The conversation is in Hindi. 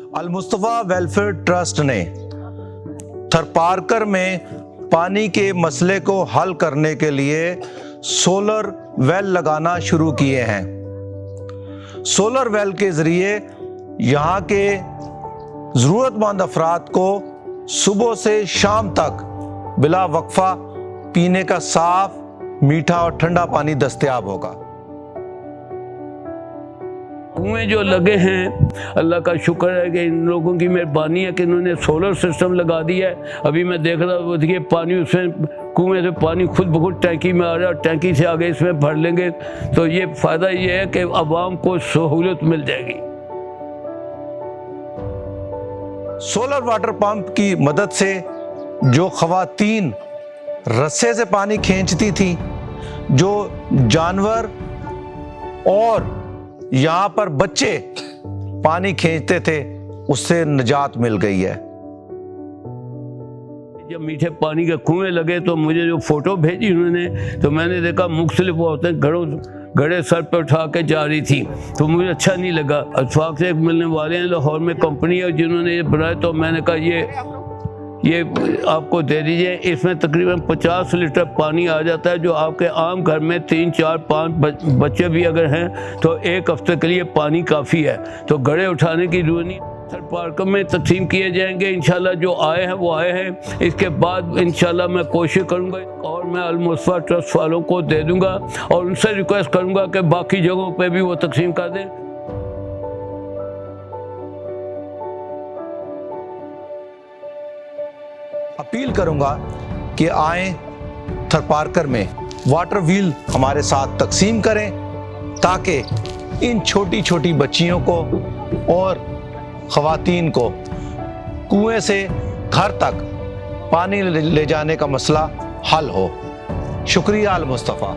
अल मुस्तफ़ा वेलफेयर ट्रस्ट ने थरपारकर में पानी के मसले को हल करने के लिए सोलर वेल लगाना शुरू किए हैं। सोलर वेल के ज़रिए यहाँ के ज़रूरतमंद अफराद को सुबह से शाम तक बिला वक्फा पीने का साफ, मीठा और ठंडा पानी दस्तयाब होगा। कुएं जो लगे हैं, अल्लाह का शुक्र है कि इन लोगों की मेहरबानी है कि इन्होंने सोलर सिस्टम लगा दिया है। अभी मैं देख रहा हूँ देखिए पानी उसमें कुएं से पानी खुद ब खुद टैंकी में आ रहा है और टैंकी से आगे इसमें भर लेंगे तो ये फ़ायदा ये है कि आवाम को सहूलत मिल जाएगी। सोलर वाटर पंप की मदद से जो ख़वातीन रस्से से पानी खींचती थी, जो जानवर और यहाँ पर बच्चे पानी खींचते थे, उससे निजात मिल गई है। जब मीठे पानी के कुएं लगे तो मुझे जो फोटो भेजी उन्होंने, तो मैंने देखा मुख्तलिफ औरतें घड़े सर पर उठा के जा रही थी, तो मुझे अच्छा नहीं लगा। अशफाक से मिलने वाले हैं, लाहौर में कंपनी है जिन्होंने ये बनाया, तो मैंने कहा ये आपको दे दीजिए। इसमें तकरीबन 50 लीटर पानी आ जाता है, जो आपके आम घर में 3, 4, 5 बच्चे भी अगर हैं तो एक हफ्ते के लिए पानी काफ़ी है। तो घड़े उठाने की जरूरत नहीं। थरपारकर में तकसीम किए जाएंगे इंशाल्लाह। जो आए हैं वो आए हैं, इसके बाद इंशाल्लाह मैं कोशिश करूंगा और मैं अल मुस्तफ़ा ट्रस्ट वालों को दे दूंगा और उनसे रिक्वेस्ट करूंगा कि बाकी जगहों पे भी वो तकसीम कर दें। अपील करूंगा कि आए थरपारकर में वाटर व्हील हमारे साथ तकसीम करें, ताकि इन छोटी छोटी बच्चियों को और ख़वातीन को कुएं से घर तक पानी ले जाने का मसला हल हो। शुक्रिया अल मुस्तफ़ा।